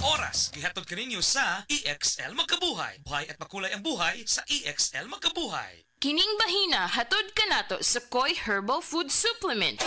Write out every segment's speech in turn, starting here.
oras. Gihatod kaninyo sa EXL Magkabuhay. Buhay at makulay ang buhay sa EXL Magkabuhay. Kining bahina hatod kanato sa Koi Herbal Food Supplement.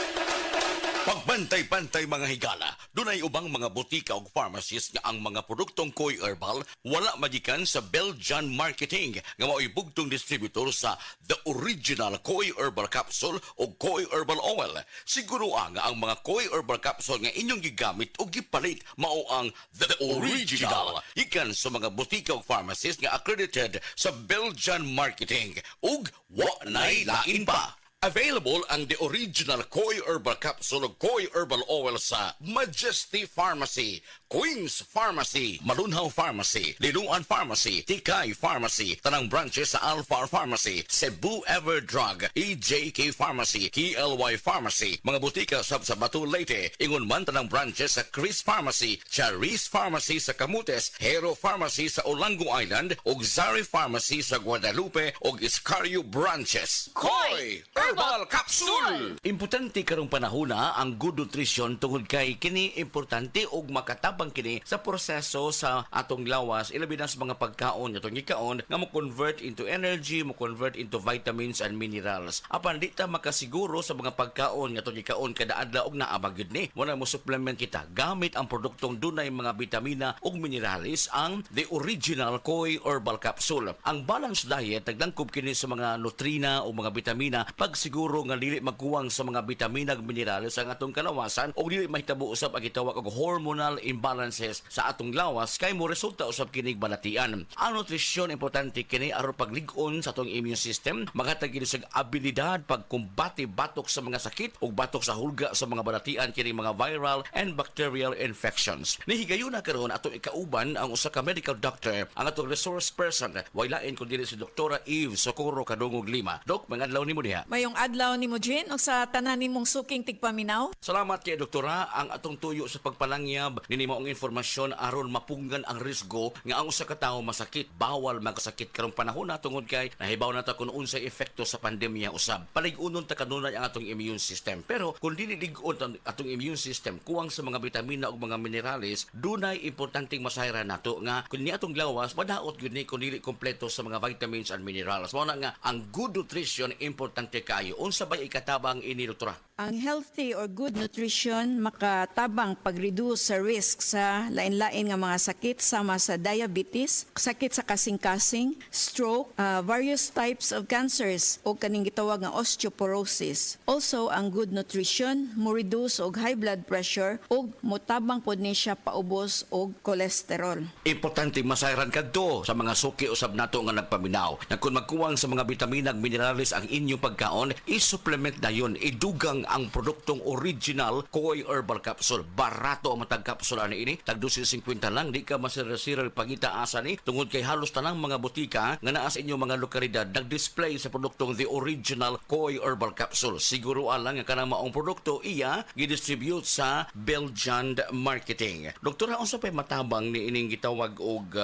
Pagbantay-pantay mga higala, dunay ubang mga butika o pharmacies nga ang mga produktong Koi Herbal wala magikan sa Belgian Marketing nga mao'y bugtong distributor sa The Original Koi Herbal Capsule o Koi Herbal Oil. Siguro nga ang mga Koi Herbal Capsule nga inyong gigamit o gipalit mao ang The Original. Ikan sa mga butika o pharmacies nga accredited sa Belgian Marketing ug wa nay lain pa. Available ang The Original Koi Herbal Capsule o Koi Herbal Oil sa Majesty Pharmacy, Queen's Pharmacy, Malunhaw Pharmacy, Linuan Pharmacy, Tikay Pharmacy, tanang branches sa Alpha Pharmacy, Cebu Everdrug, EJK Pharmacy, KLY Pharmacy, mga butika sa Batu Leyte, ingon man tanang branches sa Chris Pharmacy, Charis Pharmacy sa Camotes, Hero Pharmacy sa Olango Island, ug Zari Pharmacy sa Guadalupe ug Iscario branches. Koi Herbal Capsule! Importante karong panahona ang good nutrition tungod kay kini importante og makatabang kini sa proseso sa atong lawas ilabi na sa mga pagkaon atong gikaon nga mo convert into energy, mo convert into vitamins and minerals. Apan di ta makasiguro sa mga pagkaon nga atong gikaon kada adlaw og naabag gyud ni. Muna mo supplement kita gamit ang produktong dunay mga bitamina ug minerales ang The Original Koi Herbal Capsule. Ang balanced diet nagdangkob kini sa mga nutrina o mga bitamina pag siguro nga dili magkuwang sa mga bitamina ug minerales ang atong kalawasan o dili mahitabo usab ang gitawag og hormonal imbalances sa atong lawas kay mo resulta usab kining balatian. Ang nutrisyon importante kini aron paglig-on sa atong immune system, maghatag kini sa abilidad pagkumbati batok sa mga sakit ug batok sa hulga sa mga balatian kini mga viral and bacterial infections. Nihigayon na karon atong ikauban ang usa ka medical doctor, ang atong resource person, way lain kun dili si Dr. Eve Socorro Kadungog Lima. Dok, mangadlaw nimo diha. Mayong adlaw ni mo, Jean, o sa tanan nimong suking tigpaminaw. Salamat kay doktora ang atong tuyo sa pagpalangyab nini maong informasyon aron mapunggan ang risgo nga ang usa ka tawo masakit bawal magkasakit karong panahon na tungod kay nahibaw na ta kung unsay epekto sa pandemya usab. Palig-unon ta kanunay ang atong immune system. Pero kung dili lig-on ang atong immune system kuwang sa mga bitamina ug mga minerales, dunay importanteng masayra nato nga kun ni atong lawas madaot gyud ni kun dili kompleto sa mga vitamins and minerals. Mao na nga ang good nutrition importante kayo. Unsa bay ikatabang ini doktora? Ang healthy or good nutrition makatabang pag-reduce sa risk sa lain-lain nga mga sakit sama sa diabetes, sakit sa kasing-kasing, stroke, various types of cancers o kaning gitawag nga osteoporosis. Also, ang good nutrition mo reduce og high blood pressure ug motabang pod ni siya paubos og cholesterol. Importante masayran kadto sa mga suki usab nato nga nagpaminaw. Na kung magkuwang sa mga bitamina ug minerales ang inyong pagkaon, i-supplement dayon, idugang ang produktong original Koi Herbal Capsule. Barato ang matag capsule ani ini, tag 250 lang, di ka masira-sira pagita asa ni tungod kay halos tanang mga butika nga naa sa inyong mga lokalidad nag-display sa produktong The Original Koi Herbal Capsule. Siguro alang nga kanang maong produkto iya gidistribute sa Belgian Marketing. Doktora, unsa pay matabang ni ining gitawag og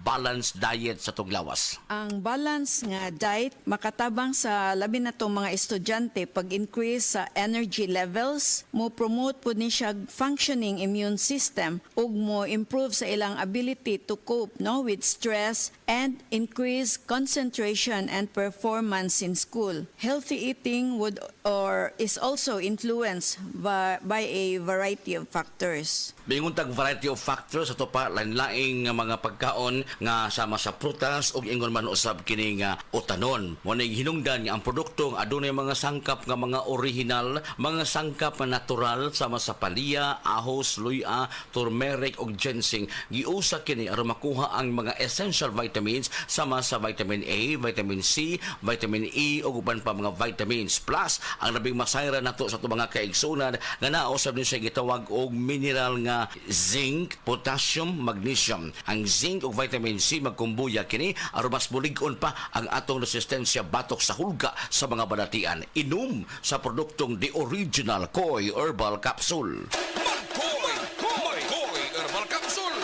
balanced diet sa tong lawas? Ang balance nga diet makatabang sa labi na tong mga estudyante pag-increase sa energy levels, mo promote po ni siya functioning immune system ug mo improve sa ilang ability to cope with stress and increase concentration and performance in school. Healthy eating would or is also influenced by a variety of factors. Bingon tag variety of factors ato pa lain-laing nga mga pagkaon nga sama sa prutas ug ingon man usab kini nga utanon. Mo nay hinungdan nga ang produktong adunay mga sangkap nga mga original, mga sangkap na natural sama sa palya, ahos, luya, turmeric ug ginseng. Giusa kini aron makuha ang mga essential vitamins sama sa vitamin A, vitamin C, vitamin E ug uban pa mga vitamins. Plus ang labing masayra nato sa itong mga kaigsunan nga nausab din siya gitawag og mineral nga zinc, potassium, magnesium. Ang zinc ug vitamin C magkumbuya kini aron mas bulig-on pa ang atong resistensya batok sa hulga sa mga balatian. Inom sa produktong The Original Koi Herbal Capsule. Koi Herbal Capsule!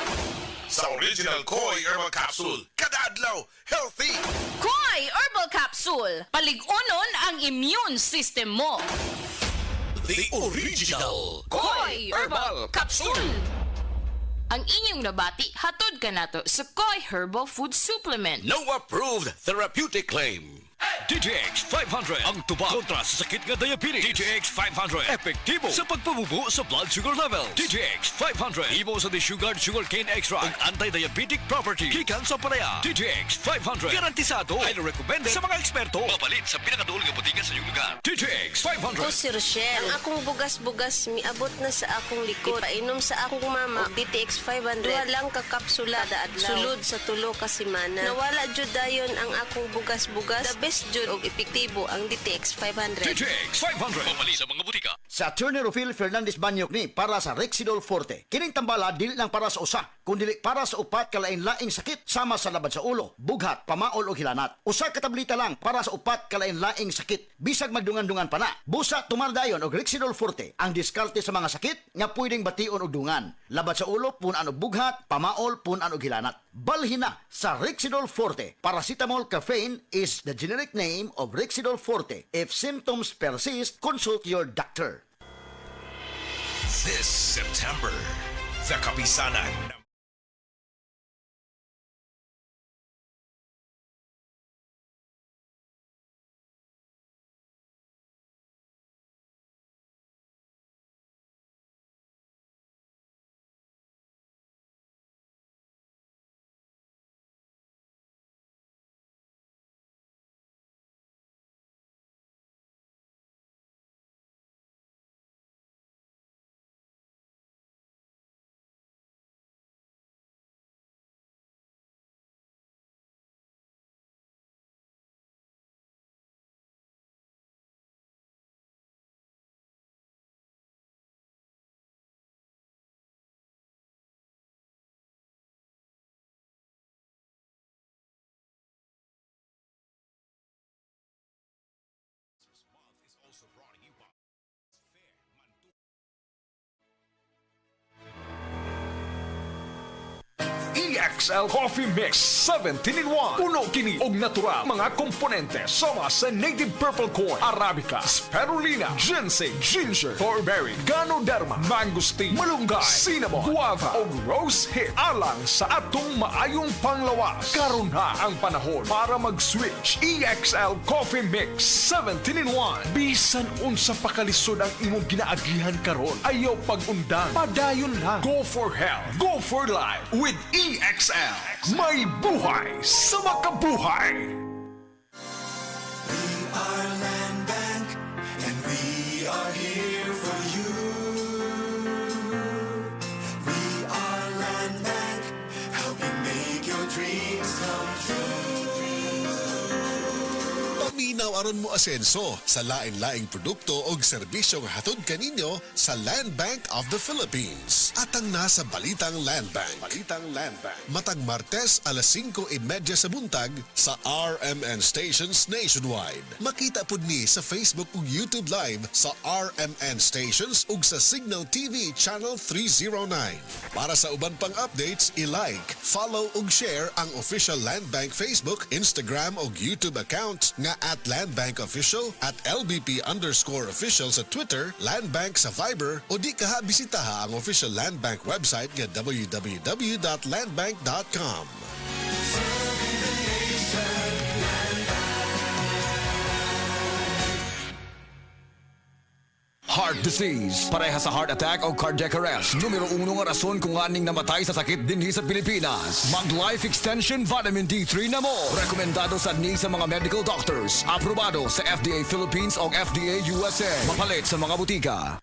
Sa Original Koi Herbal Capsule, kada adlaw, healthy! Koi Herbal Capsule. Palig-unon ang immune system mo. The Original Koi Herbal Capsule. Ang inyong nabati hatod kanato sa Koi Herbal Food Supplement. No approved therapeutic claim. DTX 500 ang tubag kontra sa sakit nga diabetes. DTX 500 epektibo sa pagpabubo sa blood sugar level. DTX 500 imo sa desugared sugarcane extract ang anti-diabetic property gikan sa palaya. DTX 500 garantisado ay recommended sa mga eksperto. Mabalit sa pinakaduol nga botiga sa iyong lugar. DTX 500. Ako si Rochelle. Ang akong bugas-bugas miabot na sa akong likod. Ipainom sa akong mama og DTX 500. Duha lang ka kapsula kada adlaw. Sulod sa tulo ka semana. Nawala jud dayon ang akong bugas-bugas. The best jud og epektibo ang DTX 500. DTX 500 mabalit sa mga botika. Sa Attorney Rufil Fernandez Banyok ni para sa Rexidol Forte. Kining tambala dili lang para sa usa, kundi para sa upat kalain-laing sakit sama sa labad sa ulo, bughat, pamaol o hilanat. Usa ka tableta lang para sa upat kalain-laing sakit. Bisag magdungan-dungan pa na. Busa tumardayon og Rexidol Forte ang diskarte sa mga sakit nga pwedeng bation og dungan. Labad sa ulo punan og bughat, pamaol punan og hilanat. Balhin na sa Rexidol Forte. Paracetamol caffeine is the generic name of Rexidol Forte. If symptoms persist, consult your doctor. This September, the Kapisanan. EXL Coffee Mix 17-in-1. Puno kini og natural mga komponente sama sa native purple corn, arabica, spirulina, ginseng, ginger, thornberry, ganoderma, mangosteen, malunggay, cinnamon, guava ug rose hip alang sa atong maayong panglawas. Karon na ang panahon para mag-switch. EXL Coffee Mix 17-in-1. Bisan unsa pa kalisod ang imong ginaagihan karon, ayaw pag-undang, padayon lang. Go for health, go for life with EXL. May buhay sa makabuhay. We are Land Bank and we are here for you. We are Land Bank, helping make your dreams come true. Paminaw aron mo asenso sa lain-laing produkto o serbisyong hatod kaninyo sa Land Bank of the Philippines. Atang nasa Balitang Land Bank. Matag Martes alas 5:30 sa buntag sa RMN Stations Nationwide. Makita pud ni sa Facebook ug YouTube Live sa RMN Stations ug sa Signal TV Channel 309. Para sa uban pang updates, i-like, follow ug share ang official Land Bank Facebook, Instagram ug YouTube account nga @LandBankOfficial, @LBP_official sa Twitter, Land Bank sa Viber o di kaha bisitaha ang official Land Bank website nga www.landbank.com. Heart disease, pareha sa heart attack o cardiac arrest. Numero 1 nga rason kung aning namatay sa sakit dinhi sa Pilipinas. Mag Life Extension Vitamin D3 na mo. Rekomendado sa sa mga medical doctors. Aprobado sa FDA Philippines o FDA USA. Mapalit sa mga butika.